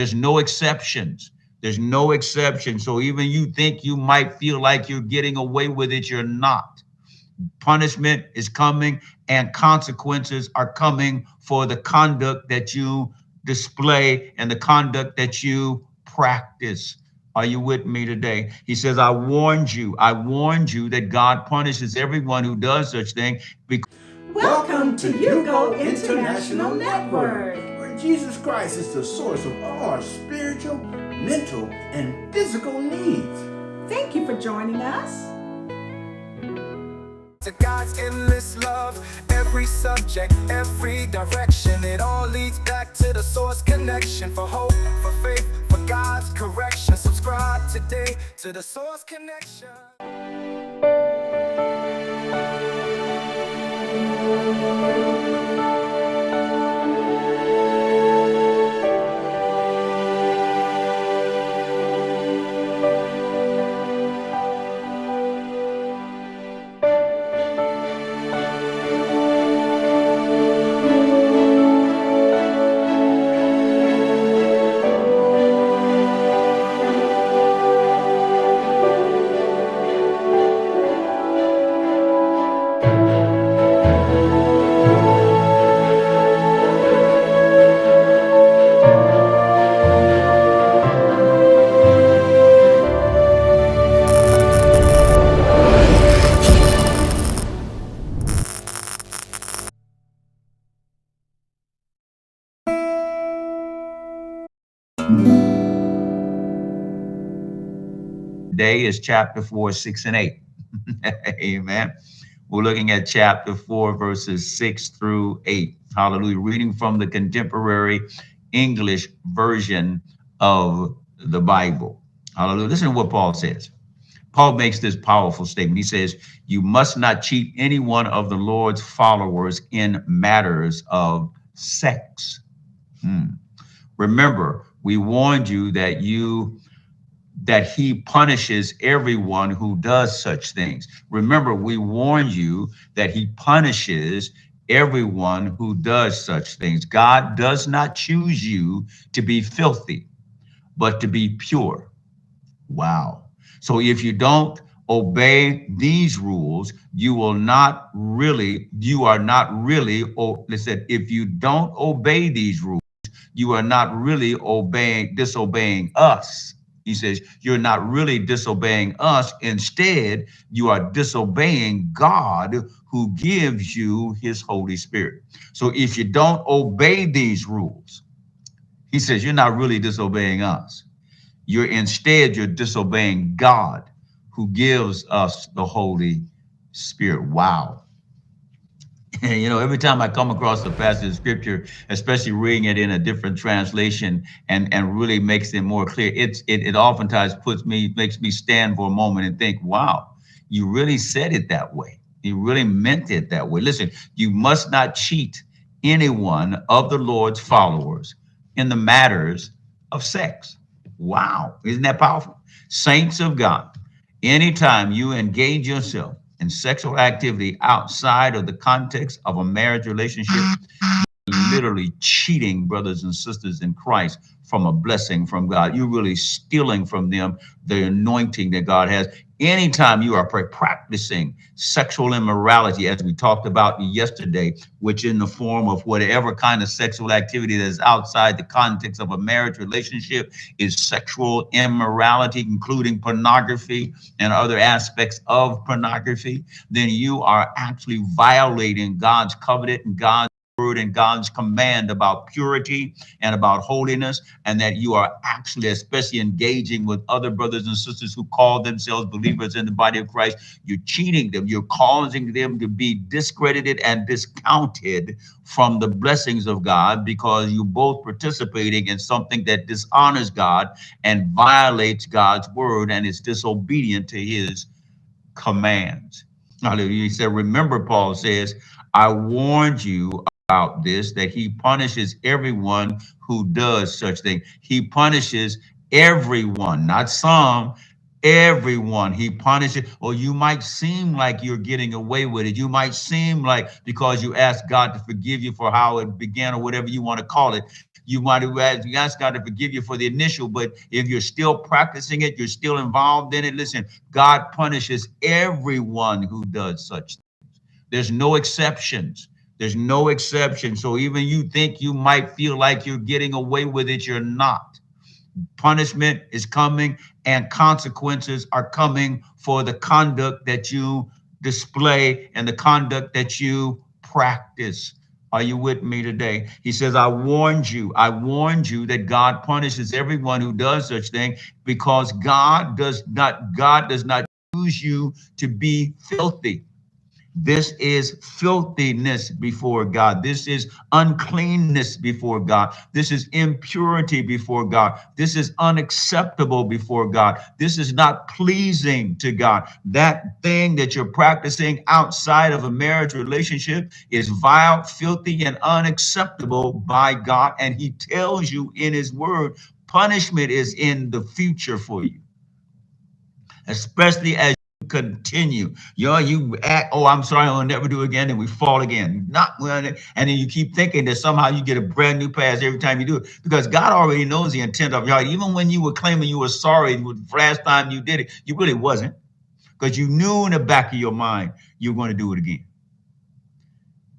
There's no exceptions. There's no exception. So even you think you might feel like you're getting away with it, you're not. Punishment is coming and consequences are coming for the conduct that you display and the conduct that you practice. Are you with me today? He says, I warned you that God punishes everyone who does such thing. Welcome to Hugo International Network, where Jesus Christ is the source of all our spiritual, mental, and physical needs. Thank you for joining us. To God's endless love, every subject, every direction, it all leads back to the source connection. For hope, for faith, for God's correction. Subscribe today to the source connection. Today is chapter 4, 6, and 8. Amen. We're looking at chapter 4, verses 6 through 8. Hallelujah. Reading from the contemporary English version of the Bible. Hallelujah. Listen to what Paul says. Paul makes this powerful statement. He says, you must not cheat any one of the Lord's followers in matters of sex. Remember, we warned you that he punishes everyone who does such things. Remember, we warned you that he punishes everyone who does such things. God does not choose you to be filthy, but to be pure. Wow. So if you don't obey these rules, you are not really, listen, if you don't obey these rules, you are not really disobeying us. He says, you're not really disobeying us. Instead, you are disobeying God who gives you his Holy Spirit. So if you don't obey these rules, he says, you're not really disobeying us. You're disobeying God who gives us the Holy Spirit. Wow. You know, every time I come across a passage of scripture, especially reading it in a different translation and really makes it more clear, it oftentimes makes me stand for a moment and think, wow, you really said it that way. You really meant it that way. Listen, you must not cheat anyone of the Lord's followers in the matters of sex. Wow. Isn't that powerful? Saints of God, anytime you engage yourself in sexual activity outside of the context of a marriage relationship, literally cheating brothers and sisters in Christ from a blessing from God. You're really stealing from them the anointing that God has. Anytime you are practicing sexual immorality, as we talked about yesterday, which in the form of whatever kind of sexual activity that is outside the context of a marriage relationship is sexual immorality, including pornography and other aspects of pornography, then you are actually violating God's covenant and God's word and God's command about purity and about holiness, and that you are actually especially engaging with other brothers and sisters who call themselves believers in the body of Christ. You're cheating them. You're causing them to be discredited and discounted from the blessings of God because you're both participating in something that dishonors God and violates God's word and is disobedient to his commands. Hallelujah. He said, remember, Paul says, I warned you about this, that he punishes everyone who does such thing. He punishes everyone, not some, everyone. He punishes. Or you might seem like you're getting away with it. You might seem like because you asked God to forgive you for how it began or whatever you want to call it, You might have asked God to forgive you for the initial, but if you're still practicing it, you're still involved in it. Listen, God punishes everyone who does such things. There's no exceptions. There's no exception. So even you think you might feel like you're getting away with it, you're not. Punishment is coming and consequences are coming for the conduct that you display and the conduct that you practice. Are you with me today? He says, I warned you that God punishes everyone who does such thing, because God does not use you to be filthy. This is filthiness before God. This is uncleanness before God. This is impurity before God. This is unacceptable before God. This is not pleasing to God. That thing that you're practicing outside of a marriage relationship is vile, filthy, and unacceptable by God. And he tells you in his word, punishment is in the future for you, especially as continue. You act, oh, I'm sorry, I'll never do it again, and we fall again. Not well, and then you keep thinking that somehow you get a brand new pass every time you do it, because God already knows the intent of your heart. Even when you were claiming you were sorry the last time you did it, you really wasn't, because you knew in the back of your mind you were going to do it again.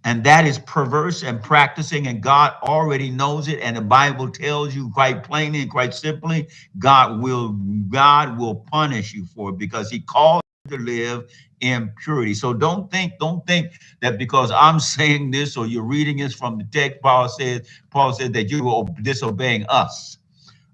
And that is perverse and practicing, and God already knows it. And the Bible tells you quite plainly and quite simply, God will punish you for it, because he called you to live in purity. So don't think that because I'm saying this or you're reading this from the text, Paul said that you are disobeying us.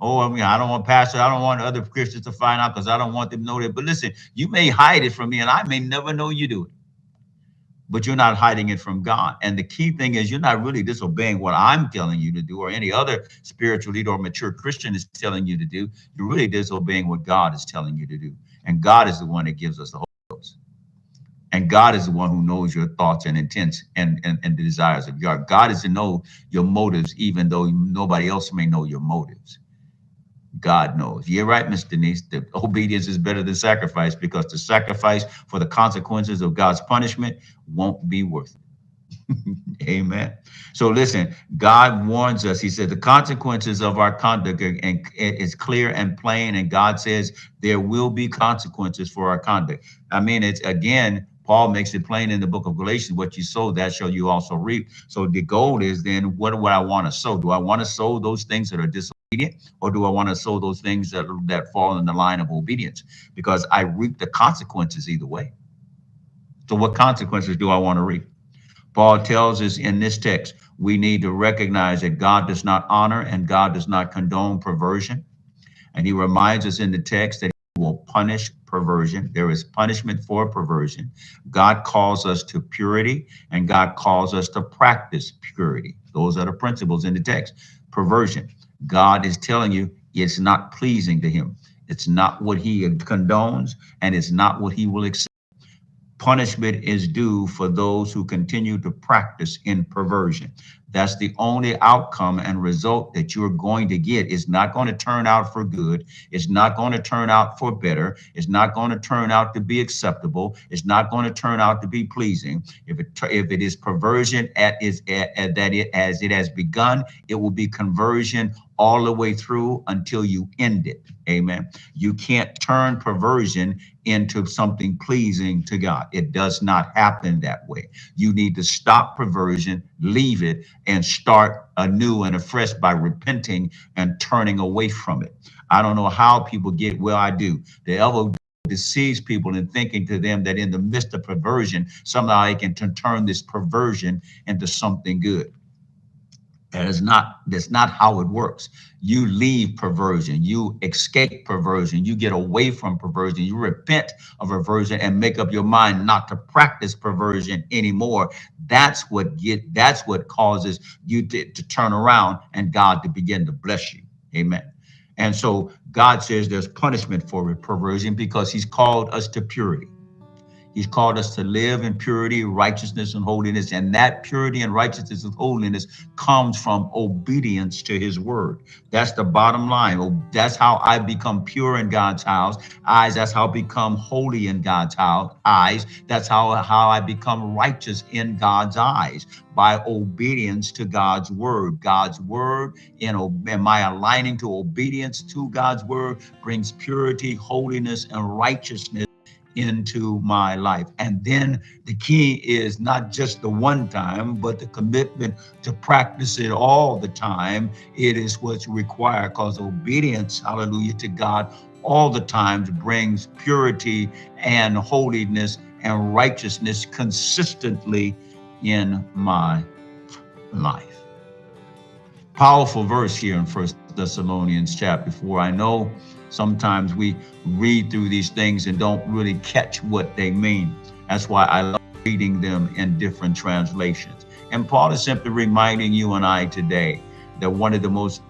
Oh, I mean, I don't want pastor, I don't want other Christians to find out, because I don't want them to know that. But listen, you may hide it from me and I may never know you do it, but you're not hiding it from God. And the key thing is, you're not really disobeying what I'm telling you to do, or any other spiritual leader or mature Christian is telling you to do. You're really disobeying what God is telling you to do. And God is the one that gives us the Holy Ghost. And God is the one who knows your thoughts and intents and the desires of your heart. God is to know your motives, even though nobody else may know your motives. God knows. You're right, Miss Denise. The obedience is better than sacrifice, because the sacrifice for the consequences of God's punishment won't be worth it. Amen. So listen, God warns us. He said the consequences of our conduct is clear and plain. And God says there will be consequences for our conduct. I mean, it's, again, Paul makes it plain in the book of Galatians, what you sow, that shall you also reap. So the goal is then, what do I want to sow? Do I want to sow those things that are disobedient, or do I want to sow those things that fall in the line of obedience? Because I reap the consequences either way. So what consequences do I want to reap? Paul tells us in this text, we need to recognize that God does not honor and God does not condone perversion. And he reminds us in the text that he will punish perversion. There is punishment for perversion. God calls us to purity, and God calls us to practice purity. Those are the principles in the text. Perversion, God is telling you it's not pleasing to him. It's not what he condones, and it's not what he will accept. Punishment is due for those who continue to practice in perversion. That's the only outcome and result that you're going to get. It's not going to turn out for good. It's not going to turn out for better. It's not going to turn out to be acceptable. It's not going to turn out to be pleasing. If it is perversion as it has begun, it will be conversion all the way through until you end it. Amen. You can't turn perversion into something pleasing to God. It does not happen that way. You need to stop perversion, leave it, and start anew and afresh by repenting and turning away from it. I don't know how people get, well, I do. The devil deceives people in thinking to them that in the midst of perversion, somehow they can turn this perversion into something good. That's not how it works. You leave perversion, you escape perversion, you get away from perversion, you repent of perversion and make up your mind not to practice perversion anymore. That's what causes you to turn around and God to begin to bless you. Amen. And so God says there's punishment for perversion because he's called us to purity. He's called us to live in purity, righteousness, and holiness. And that purity and righteousness and holiness comes from obedience to his word. That's the bottom line. That's how I become pure in God's house. Eyes, that's how I become holy in God's house. Eyes, that's how I become righteous in God's eyes, by obedience to God's word. God's word, and my aligning to obedience to God's word brings purity, holiness, and righteousness into my life. And then the key is not just the one time, but the commitment to practice it all the time. It is what's required, because obedience, hallelujah, to God all the time brings purity and holiness and righteousness consistently in my life. Powerful verse here in 1 Thessalonians chapter 4. I know sometimes we read through these things and don't really catch what they mean. That's why I love reading them in different translations. And Paul is simply reminding you and I today that one of the most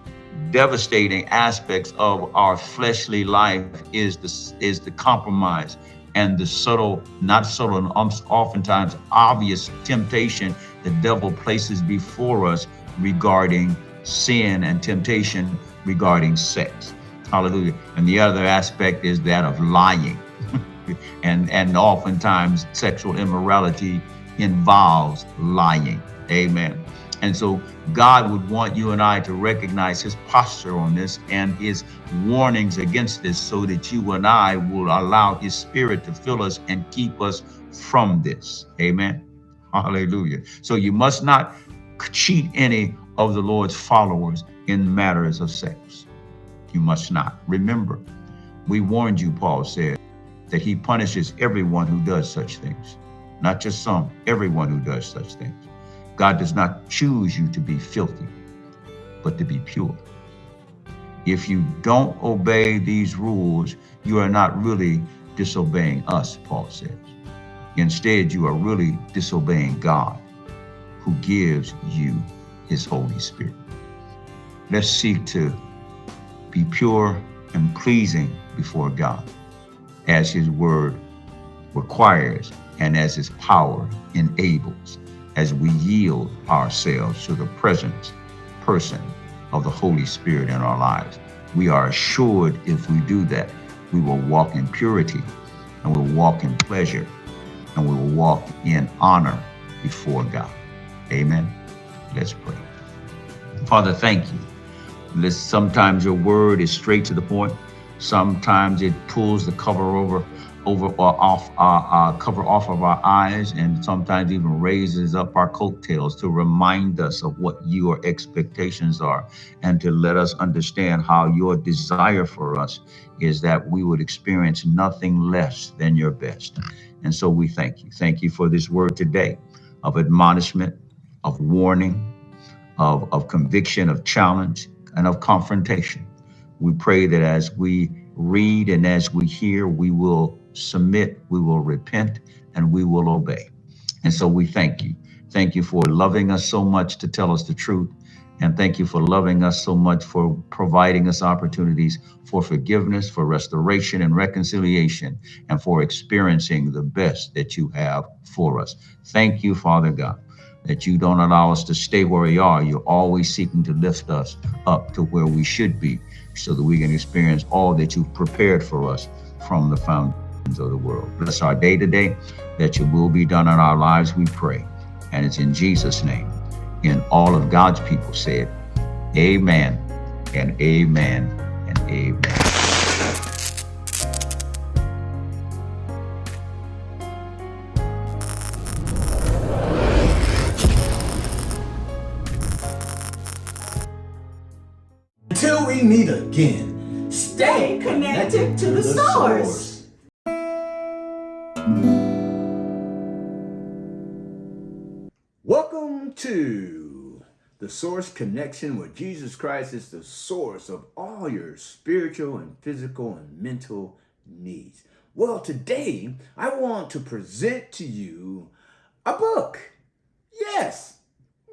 devastating aspects of our fleshly life is the compromise and the subtle, not subtle, and oftentimes obvious temptation the devil places before us regarding sin and temptation regarding sex. Hallelujah. And the other aspect is that of lying. and oftentimes sexual immorality involves lying. Amen. And so God would want you and I to recognize his posture on this and his warnings against this, so that you and I will allow his spirit to fill us and keep us from this. Amen. Hallelujah. So you must not cheat any of the Lord's followers in matters of sex. You must not. Remember, we warned you, Paul said, that he punishes everyone who does such things. Not just some, everyone who does such things. God does not choose you to be filthy, but to be pure. If you don't obey these rules, you are not really disobeying us, Paul says. Instead, you are really disobeying God, who gives you his Holy Spirit. Let's seek to be pure and pleasing before God, as his word requires and as his power enables, as we yield ourselves to the presence, person of the Holy Spirit in our lives. We are assured if we do that, we will walk in purity, and we'll walk in pleasure, and we will walk in honor before God. Amen. Let's pray. Father, thank you. Sometimes your word is straight to the point. Sometimes it pulls the cover off of our eyes, and sometimes even raises up our coattails to remind us of what your expectations are, and to let us understand how your desire for us is that we would experience nothing less than your best. And so we thank you. Thank you for this word today of admonishment, of warning, of conviction, of challenge, and of confrontation. We pray that as we read and as we hear, we will submit, we will repent, and we will obey. And so we thank you. Thank you for loving us so much to tell us the truth. And thank you for loving us so much for providing us opportunities for forgiveness, for restoration and reconciliation, and for experiencing the best that you have for us. Thank you, Father God, that you don't allow us to stay where we are. You're always seeking to lift us up to where we should be, so that we can experience all that you've prepared for us from the foundations of the world. Bless our day today, that your will be done in our lives, we pray. And it's in Jesus' name. And all of God's people said, amen and amen and amen. Until we meet again, Stay connected to the source. Welcome to the Source Connection, where Jesus Christ is the source of all your spiritual and physical and mental needs. Well, today I want to present to you a book. Yes,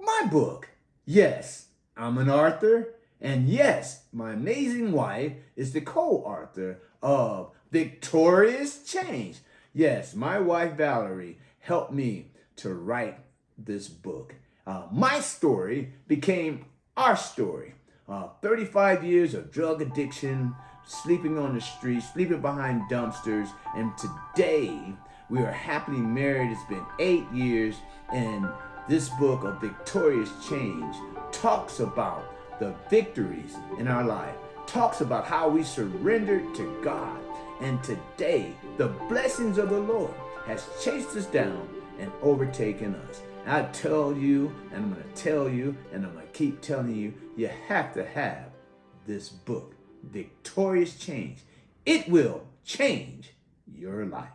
my book. Yes, I'm an author. And yes, my amazing wife is the co-author of Victorious Change. Yes, my wife Valerie helped me to write this book. My story became our story. 35 years of drug addiction, sleeping on the streets, sleeping behind dumpsters, and today we are happily married. It's been 8 years, and this book of Victorious Change talks about the victories in our life, talks about how we surrendered to God, and today the blessings of the Lord has chased us down and overtaken us. I tell you, and I'm going to tell you, and I'm going to keep telling you, you have to have this book, Victorious Change. It will change your life.